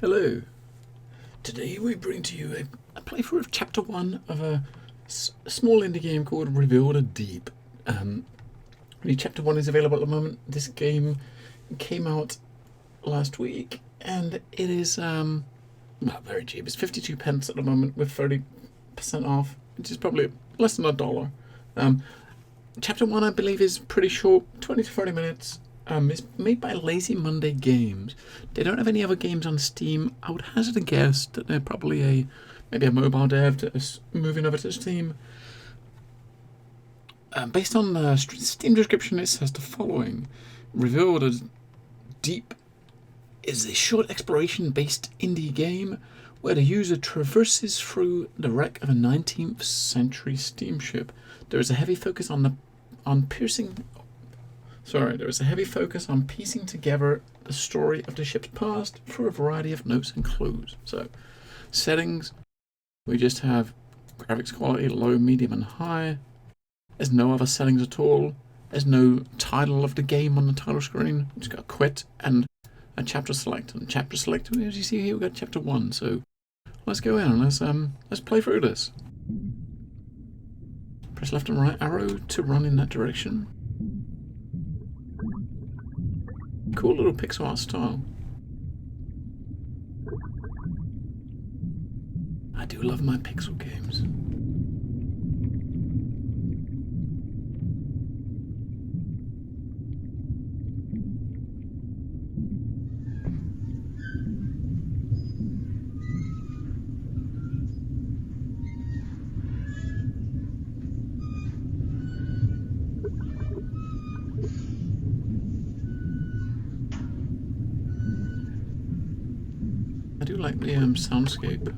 Hello. Today we bring to you a playthrough of Chapter 1 of a small indie game called Revealed a Deep. Chapter 1 is available at the moment. This game came out last week and it is very cheap. It's 52 pence at the moment with 30% off, which is probably less than $1. Chapter 1 I believe is pretty short, 20 to 30 minutes. It's made by Lazy Monday Games. They don't have any other games on Steam. I would hazard a guess that they're probably maybe a mobile dev that is moving over to Steam. Based on the Steam description, it says the following: Revealed a Deep is a short exploration-based indie game where the user traverses through the wreck of a 19th century steamship. There is a heavy focus on piecing together the story of the ship's past through a variety of notes and clues. So, settings, we just have graphics quality, low, medium, and high. There's no other settings at all. There's no title of the game on the title screen. It's got quit and a chapter select. And chapter select, as you see here, we've got chapter 1. So, let's go in and let's play through this. Press left and right arrow to run in that direction. Cool little pixel art style. I do love my pixel games. I do like the soundscape.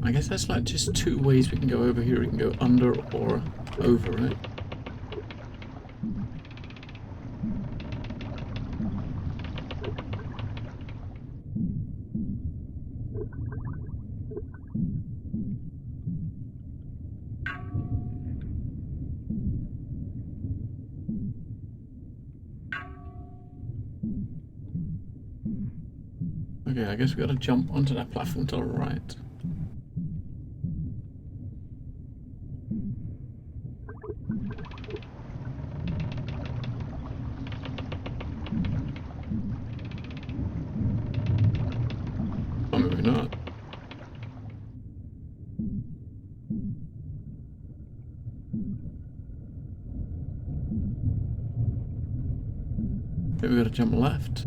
I guess that's like just two ways we can go over here. We can go under or over, right? Okay, I guess we gotta jump onto that platform to the right. Or maybe not. Maybe we gotta jump left.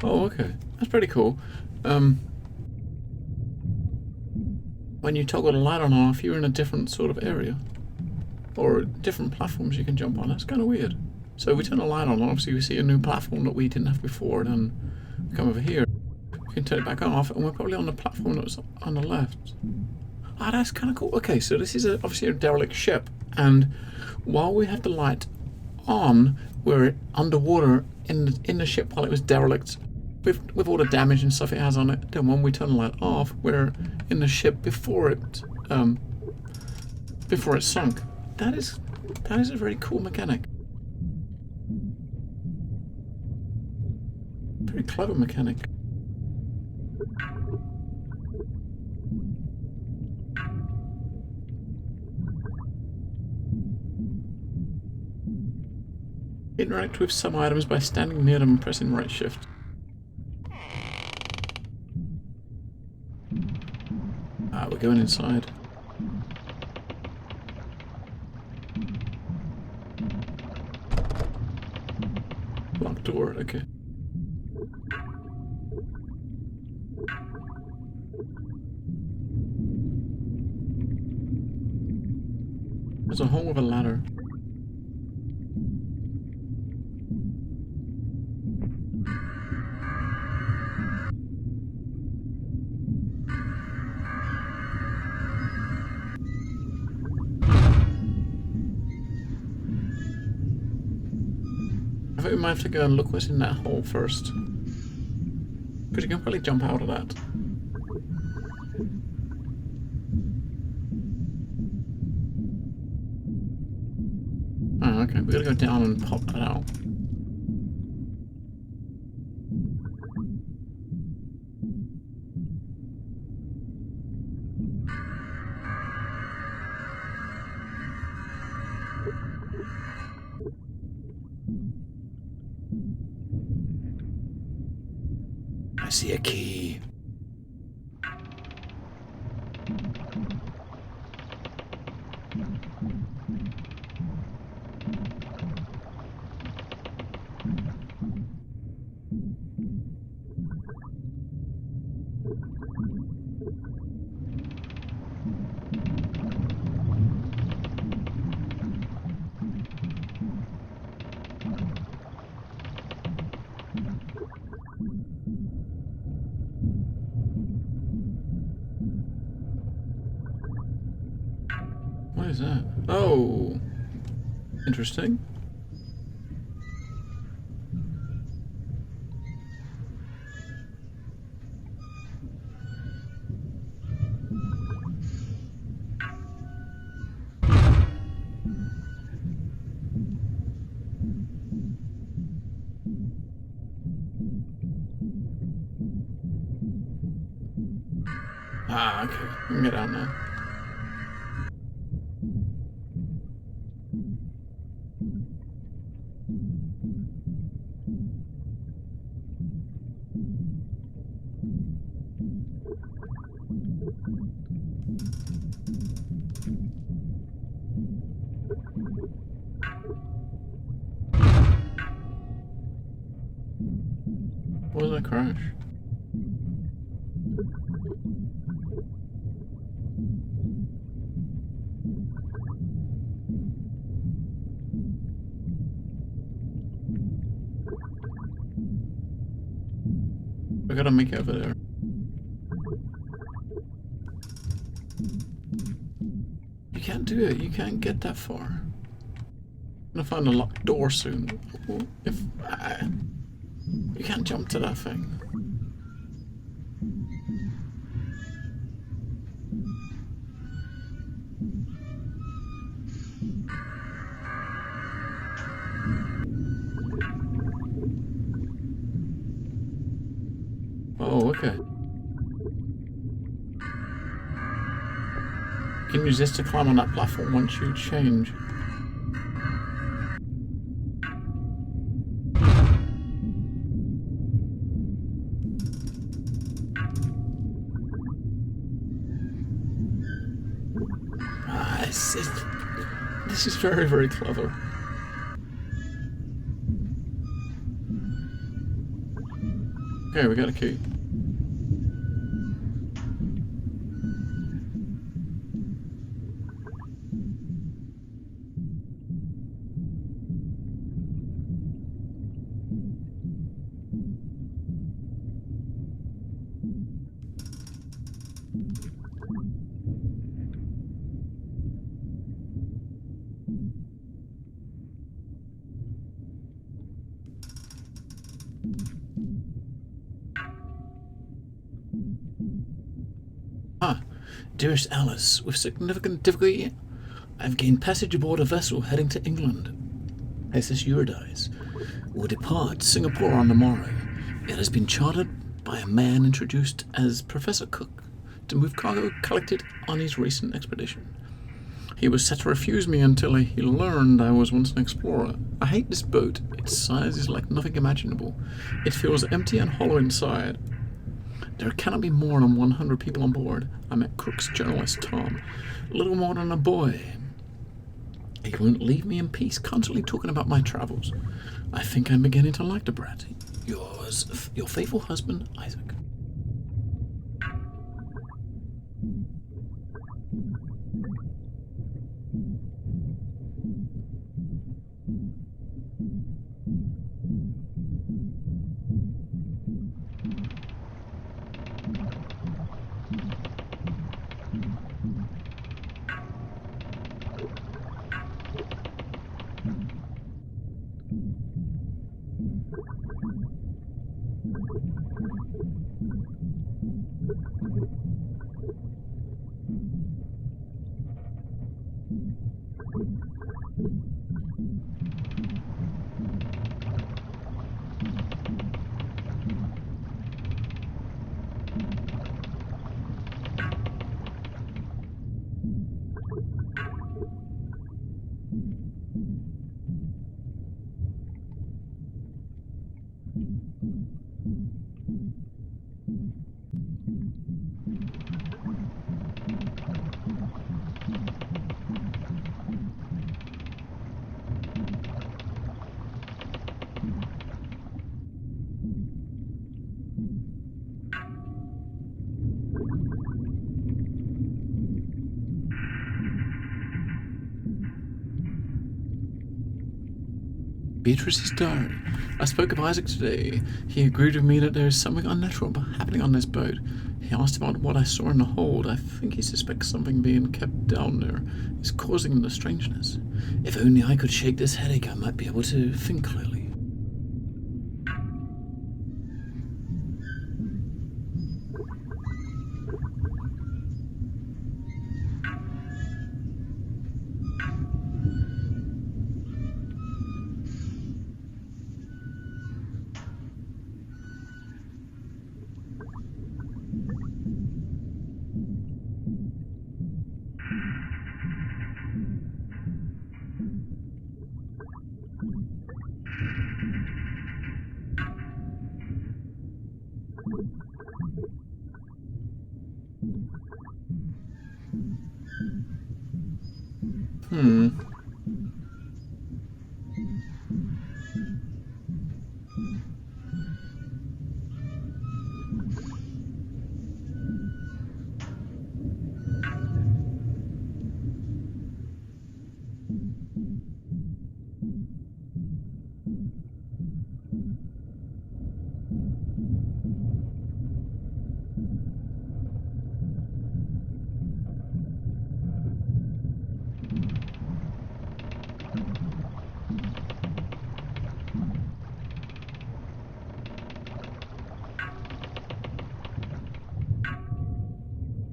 Oh, okay. That's pretty cool. When you toggle the light on and off, you're in a different sort of area. Or different platforms you can jump on. That's kind of weird. So we turn the light on, obviously we see a new platform that we didn't have before, and then we come over here. We can turn it back off, and we're probably on the platform that was on the left. Ah, that's kind of cool. Okay, so this is obviously a derelict ship, and while we have the light on, we're underwater in the ship while it was derelict, with all the damage and stuff it has on it. Then when we turn the light off, we're in the ship before it sunk. That is a very cool mechanic. Very clever mechanic. Interact with some items by standing near them and pressing right shift. We're going inside. Locked door, okay. There's a hole with a ladder. I think we might have to go and look what's in that hole first. Because you can probably jump out of that. Oh, okay, we gotta go down and pop that out. I see a key. What is that? Oh, interesting. Ah, okay. We can get out now. What was that crash? I gotta make it over there. You can't do it. You can't get that far. I'm gonna find a locked door soon. If you can't jump to that thing. Oh, okay. You can use this to climb on that platform once you change. This is very, very clever. Okay, we got a key. Dearest Alice, with significant difficulty, I've gained passage aboard a vessel heading to England. SS Eurydice will depart Singapore on the morrow. It has been chartered by a man introduced as Professor Cook to move cargo collected on his recent expedition. He was set to refuse me until he learned I was once an explorer. I hate this boat. Its size is like nothing imaginable. It feels empty and hollow inside. There cannot be more than 100 people on board. I met Cook's journalist, Tom. Little more than a boy. He won't leave me in peace, constantly talking about my travels. I think I'm beginning to like the brat. Yours, your faithful husband, Isaac. Beatrice's diary. I spoke of Isaac today. He agreed with me that there is something unnatural happening on this boat. He asked about what I saw in the hold. I think he suspects something being kept down there is causing the strangeness. If only I could shake this headache, I might be able to think clearly.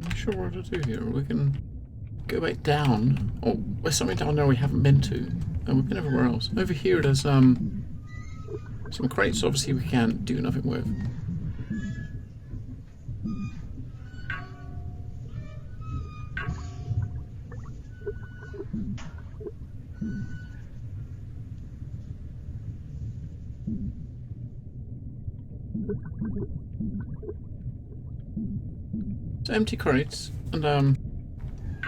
Not sure what to do here. We can go back down. Oh, there's something down there we haven't been to. And we've been everywhere else. Over here there's some crates obviously we can't do nothing with. It's empty crates, and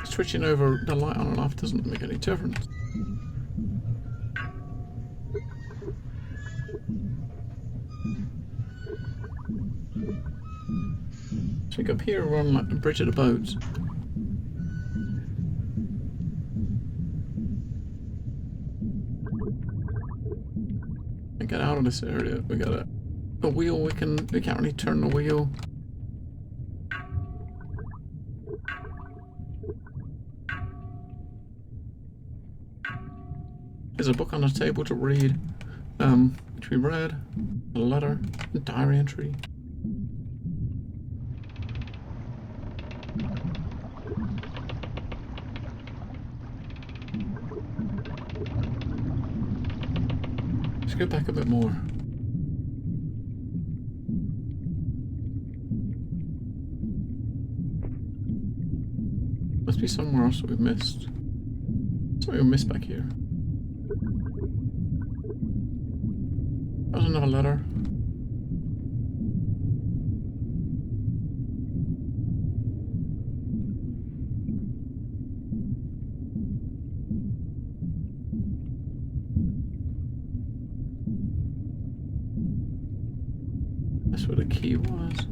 switching over the light on and off doesn't make any difference. So we go up here, we're on like the bridge of the boat. And get out of this area. We got a wheel. We can't really turn the wheel. There's a book on the table to read, which we read. A letter, a diary entry. Let's go back a bit more. Must be somewhere else that we've missed. Something we missed back here. That was another letter. That's where the key was.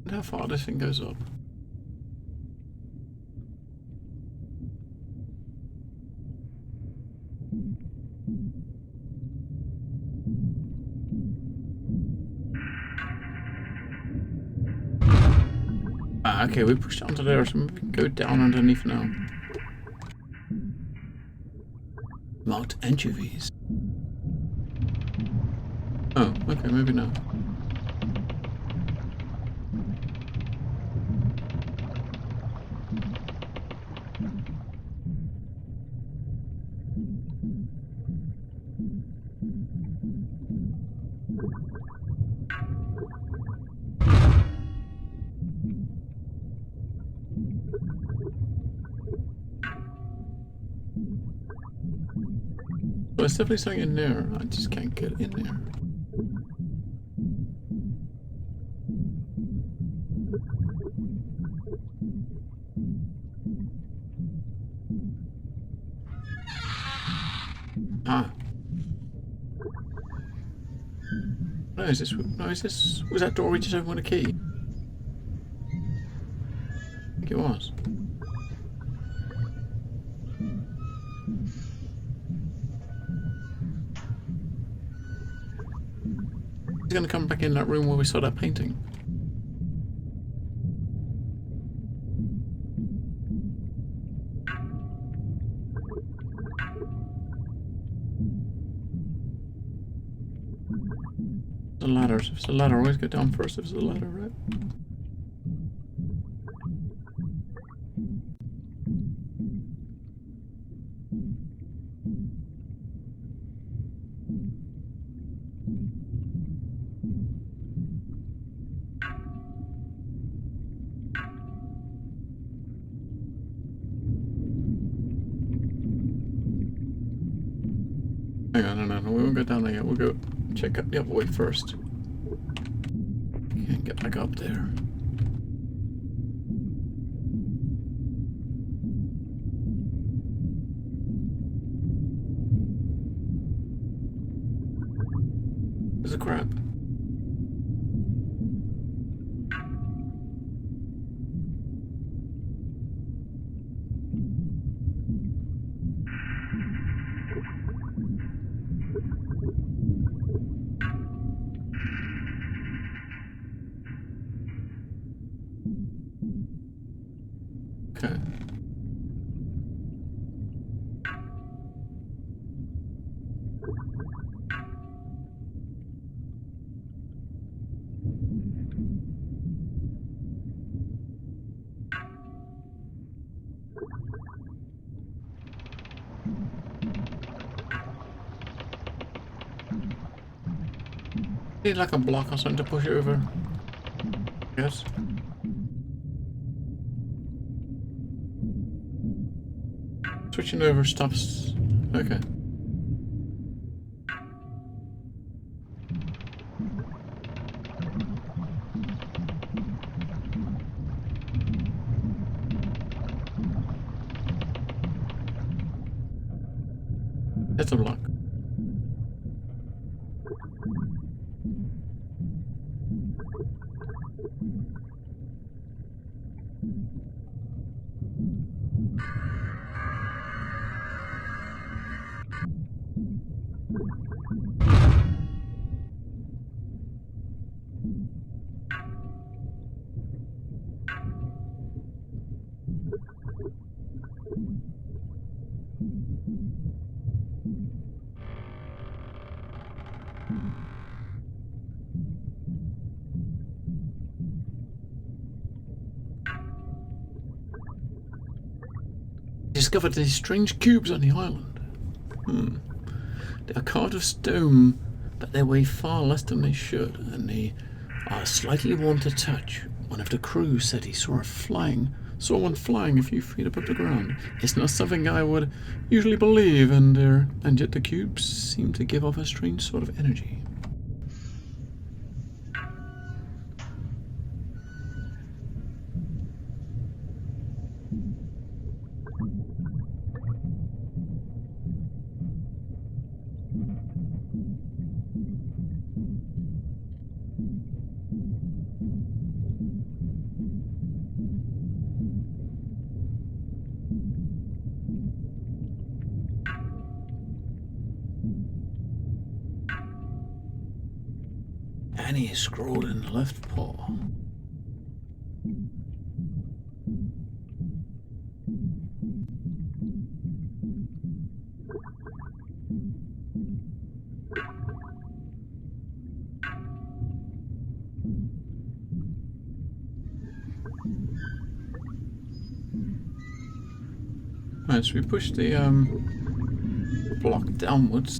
How far this thing goes up. Ah, okay, we pushed it onto there, so we can go down underneath now. Marked anchovies. Oh, okay, maybe not. Well, there's definitely something in there. I just can't get in there. Ah. No, is this? No, is this? Was that door we just opened with a key? I think it was. He's going to come back in that room where we saw that painting. The ladders. If it's a ladder, always go down first if it's a ladder, right? Hang on, no, we won't go down there yet. We'll go check out the other way first. Can't get back up there. There's a crab. Okay. Need like a block or something to push it over. Yes. Switching over stops. Okay. That's a block. Discovered these strange cubes on the island. They are carved of stone, but they weigh far less than they should, and they are slightly warm to touch. One of the crew said he saw one flying a few feet above the ground. It's not something I would usually believe, and yet the cubes seem to give off a strange sort of energy. Annie scrawled in the left paw. Right, so we push the block downwards.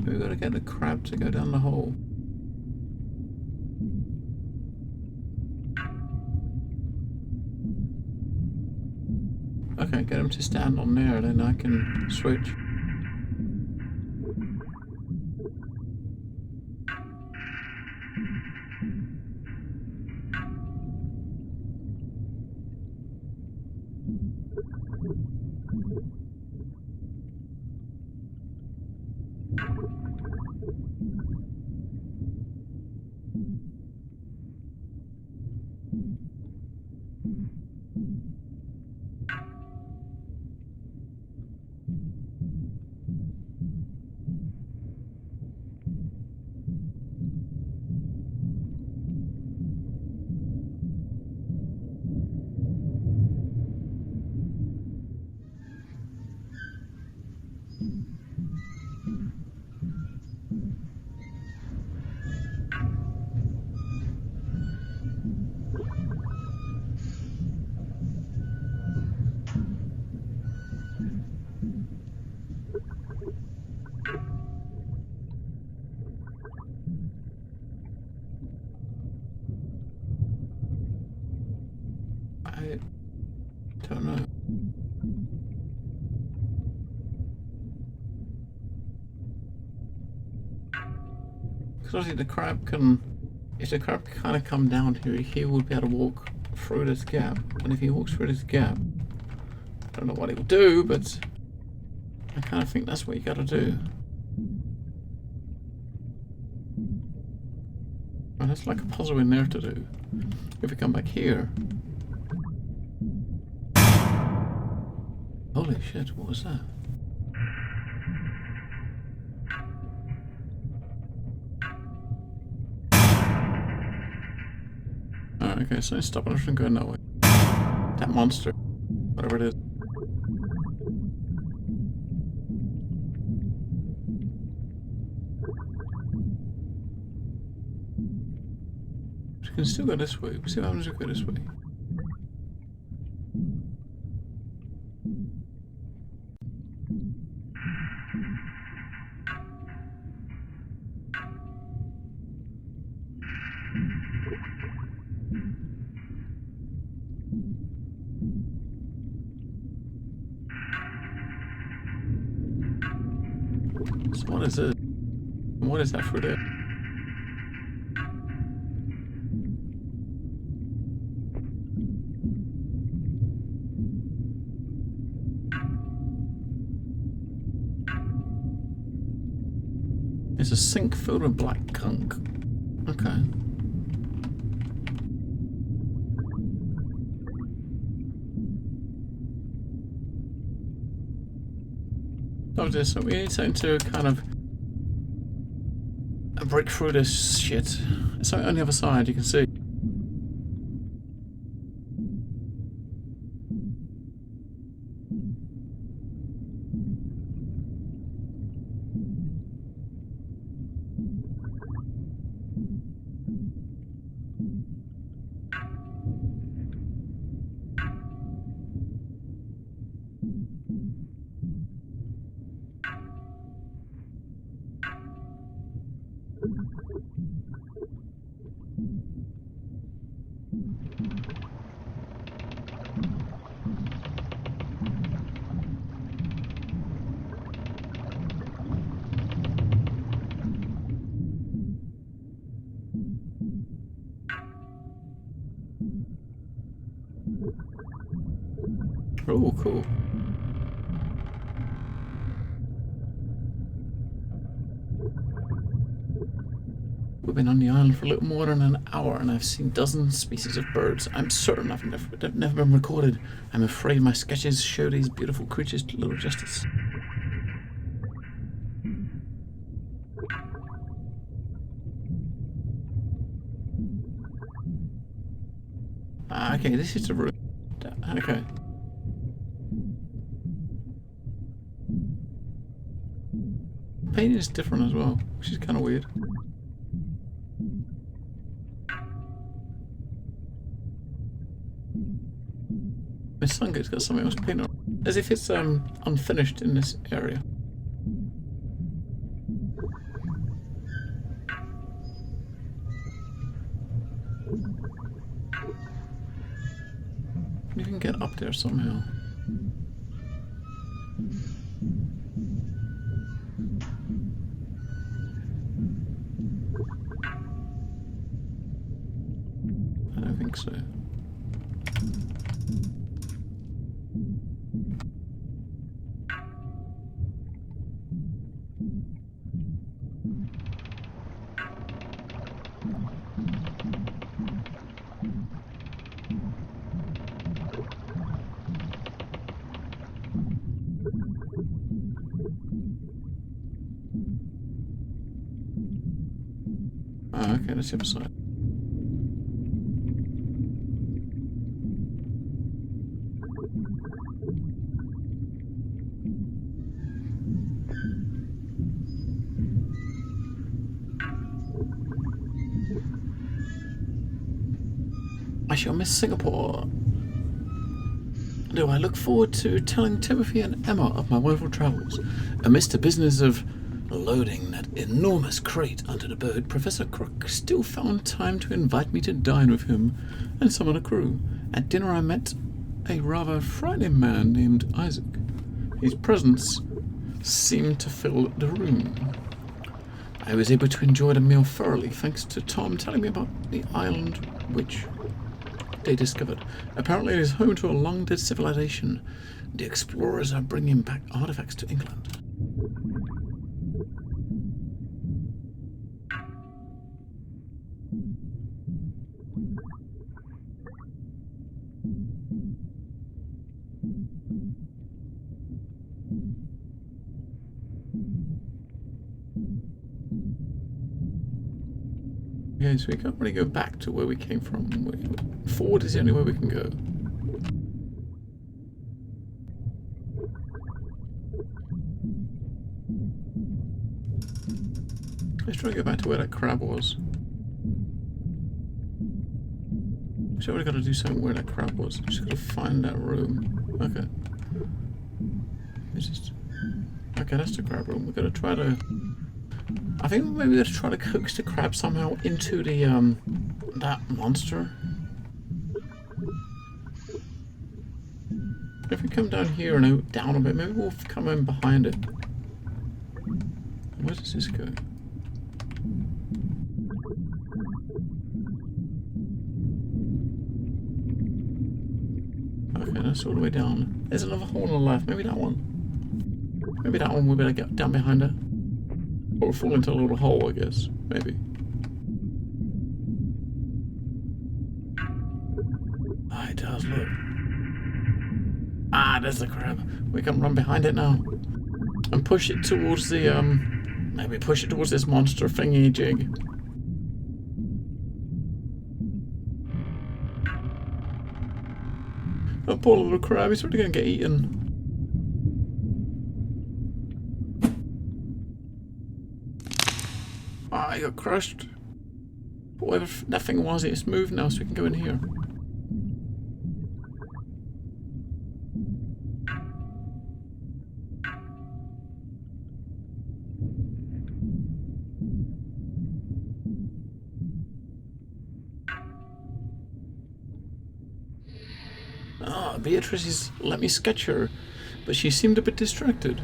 We've got to get the crab to go down the hole. Okay, get him to stand on there, then I can switch. I don't know. Because obviously the crab can, if the crab can kind of come down here, he would be able to walk through this gap. And if he walks through this gap, I don't know what he will do, but I kind of think that's what you got to do. And there's like a puzzle in there to do. If we come back here. Holy shit, what was that? Alright, okay, so stop us from going that way. That monster. Whatever it is. We can still go this way. We'll see what happens if we go this way. So what is it? What is that for there? It's a sink filled with black gunk. Okay. So we need something to kind of break through this shit. It's on the other side, you can see. Oh, cool. We'll been on the island for a little more than an hour, and I've seen dozens of species of birds. I'm certain they've never been recorded. I'm afraid my sketches show these beautiful creatures little justice. Okay, this is the room. Okay. Painting is different as well, which is kind of weird. My sungate's got something else painted on, as if it's unfinished in this area. You can get up there somehow. I don't think so. Okay, that's the other side. I shall miss Singapore. Do I look forward to telling Timothy and Emma of my wonderful travels. Amidst the business of loading that enormous crate onto the boat, Professor Crook still found time to invite me to dine with him and some of the crew. At dinner I met a rather frightening man named Isaac. His presence seemed to fill the room. I was able to enjoy the meal thoroughly thanks to Tom telling me about the island which they discovered. Apparently it is home to a long-dead civilization. The explorers are bringing back artifacts to England. Okay, so we can't really go back to where we came from. Forward is the only way we can go. Let's try to go back to where that crab was. So we've got to do something where that crab was. Just got to find that room. Okay. It's just... Okay, that's the crab room. We've got to try to... I think maybe we're going to try to coax the crab somehow into the, that monster. If we come down here and out, down a bit, maybe we'll come in behind it. Where does this go? Okay, that's all the way down. There's another hole on the left. Maybe that one. Maybe that one we better get down behind it. Or fall into a little hole, I guess. Maybe. Ah, it does, look. Ah, there's the crab. We can run behind it now. And push it towards the, maybe push it towards this monster thingy jig. Oh, poor little crab, he's really gonna get eaten. Ah, I got crushed. Whatever that thing was, it's moved now, so we can go in here. Ah, Beatrice has let me sketch her, but she seemed a bit distracted.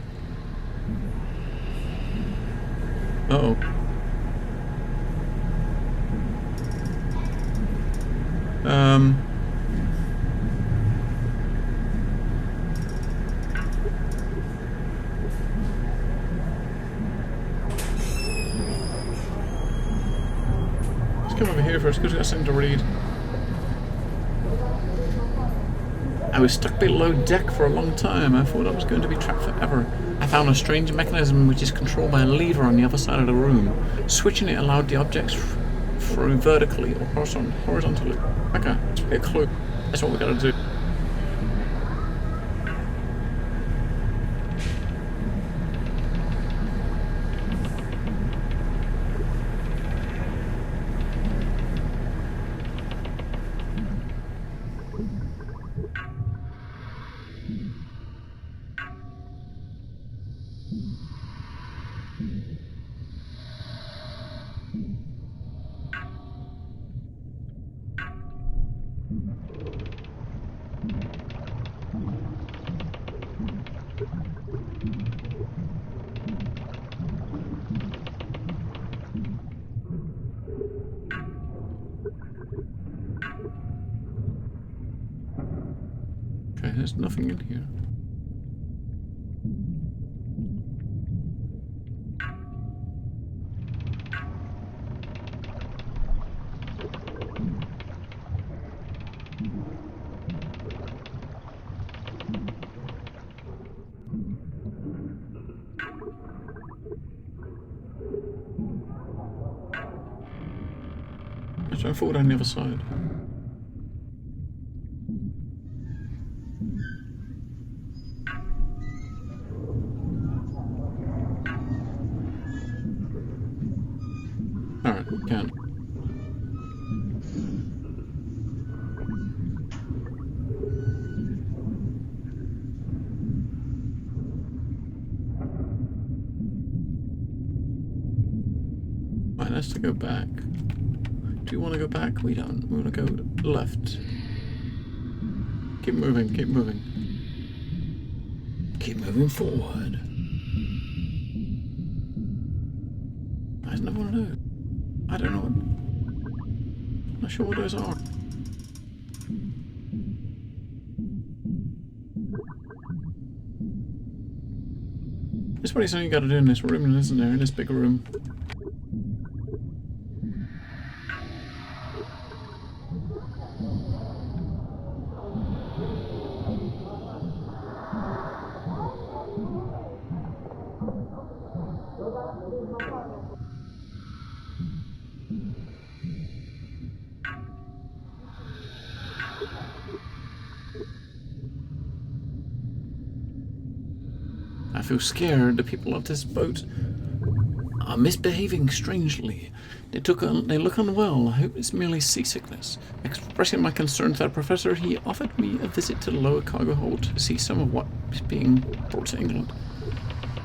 Uh-oh. here first, because I got something to read. I was stuck below deck for a long time. I thought I was going to be trapped forever. I found a strange mechanism which is controlled by a lever on the other side of the room. Switching it allowed the objects through vertically or horizontally. Okay, let's get a clue. That's what we gotta do. Okay, there's nothing in here. Let's try and forward on the other side. Alright, we can. Right, let's go back. Do you want to go back? We don't. We want to go left. Keep moving, keep moving. Keep moving forward. There's another one of those. I don't know what. I'm not sure what those are. There's probably something you gotta do in this room, isn't there? In this big room. I feel scared. The people of this boat are misbehaving strangely. They look unwell. I hope it's merely seasickness. Expressing my concern to the professor, he offered me a visit to the lower cargo hold to see some of what is being brought to England.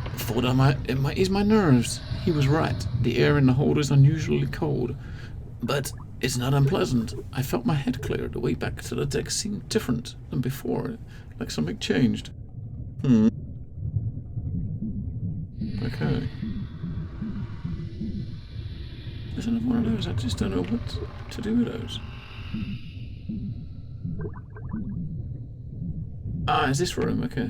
I thought it might ease my nerves. He was right. The air in the hold is unusually cold, but it's not unpleasant. I felt my head clear. The way back to the deck seemed different than before, like something changed. Okay. There's another one of those. I just don't know what to do with those. Ah, is this room? Okay.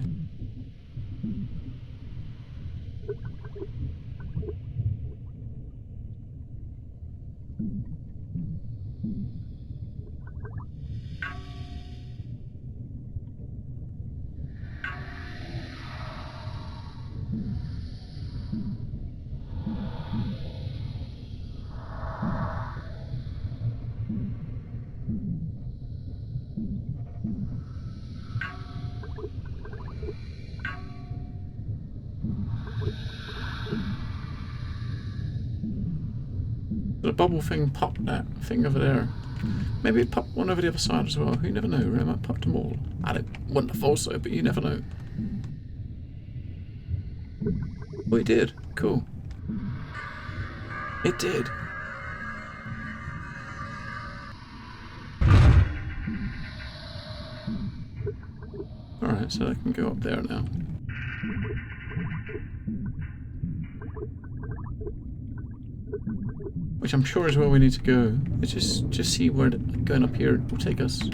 The bubble thing popped that thing over there. Maybe it popped one over the other side as well. You never know. It might popped them all. Wouldn't have thought so, but you never know. Oh, it did. Cool. It did. Alright, so I can go up there now. Which I'm sure is where we need to go. Let's just see where going up here will take us.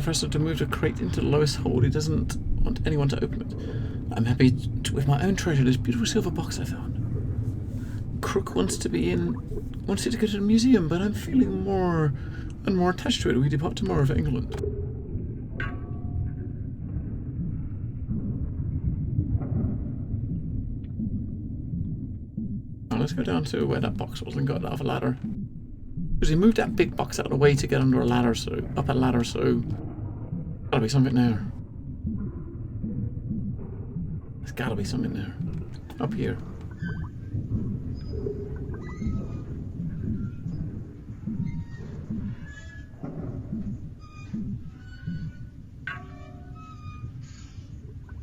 Professor to move the crate into the lowest hold. He doesn't want anyone to open it. I'm happy with my own treasure, this beautiful silver box I found. Crook wants it to go to the museum, but I'm feeling more and more attached to it. We depart tomorrow for England. Now let's go down to where that box was and go out of a ladder. Because he moved that big box out of the way to get under a ladder, so up a ladder, so gotta be something there. There's gotta be something there. Up here.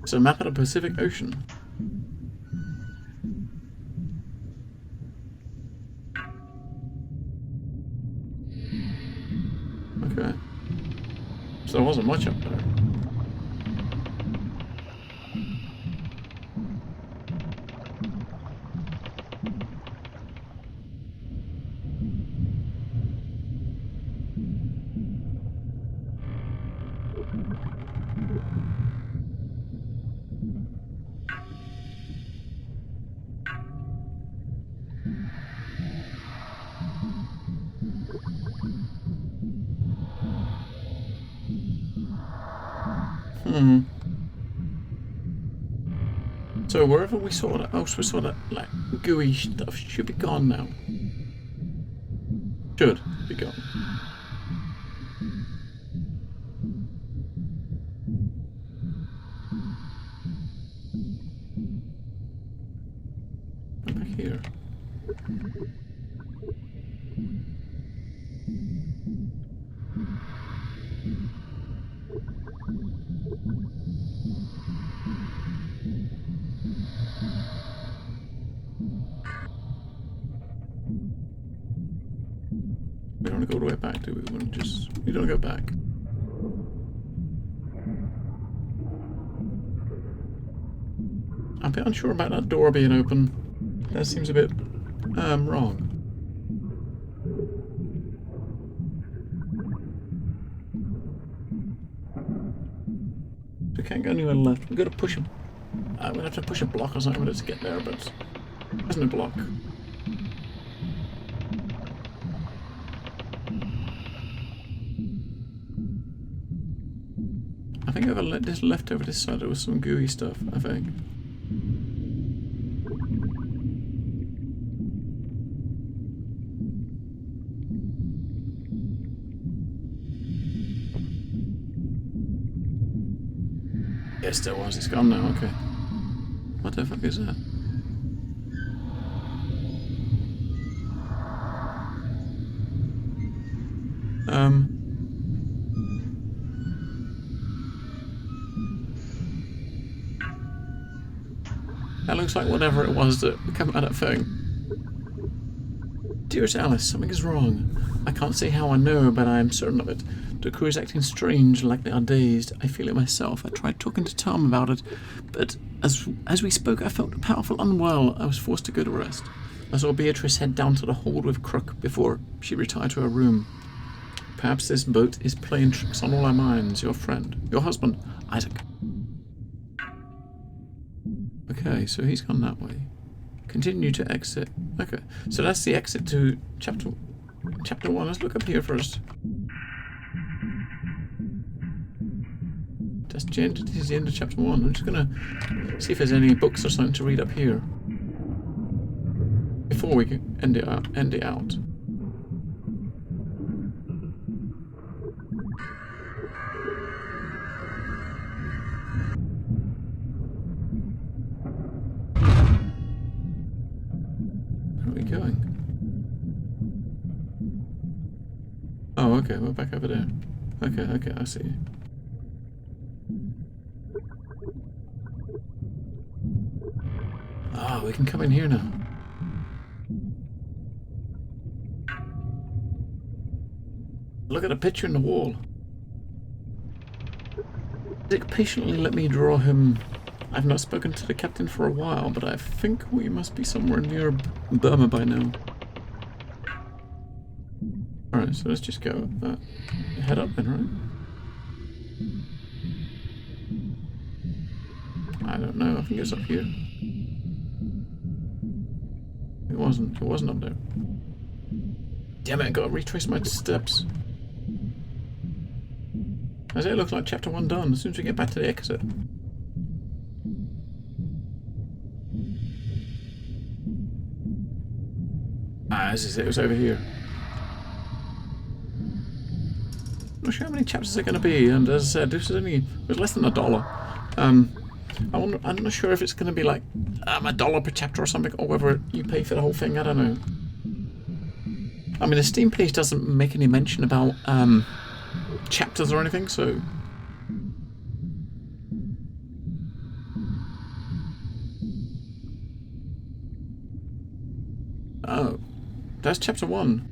It's a map of the Pacific Ocean. Okay. So there wasn't much up there. So wherever we saw that, we saw that like gooey stuff should be gone now. Should be gone. Back here. We don't want to go all the way back, do we? We don't go back. I'm a bit unsure about that door being open. That seems a bit wrong. We can't go anywhere left. We've got to push a... we'll have to push a block or something to get there, but there's no block. I think I've just left over this side. There was some gooey stuff, I think. Yes, there was. It's gone now. Okay. What the fuck is that? That looks like whatever it was that came out of that thing. Dearest Alice, something is wrong. I can't say how I know, but I am certain of it. The crew is acting strange, like they are dazed. I feel it myself. I tried talking to Tom about it, but as we spoke, I felt powerful unwell. I was forced to go to rest. I saw Beatrice head down to the hold with Crook before she retired to her room. Perhaps this boat is playing tricks on all our minds. Your friend, your husband, Isaac. Okay, so he's gone that way. Continue to exit. Okay, so that's the exit to chapter 1. Let's look up here first. This is the end of chapter 1. I'm just gonna see if there's any books or something to read up here before we can end it out. Where are we going? Oh, okay, we're back over there. Okay, I see. Ah, we can come in here now. Look at the picture in the wall. Dick patiently let me draw him. I've not spoken to the captain for a while, but I think we must be somewhere near Burma by now. Alright, so let's just go head up then, right? I don't know. I think it's up here. It wasn't. It wasn't up there. Damn it! I got to retrace my steps. Does it look like chapter 1 done? As soon as we get back to the exit. Ah, this is it. It was over here. Not sure how many chapters are going to be, and as I said, this is only it was less than $1. I'm not sure if it's going to be like $1 per chapter or something, or whether you pay for the whole thing. I don't know. I mean, the Steam page doesn't make any mention about chapters or anything, so. Oh, that's chapter 1.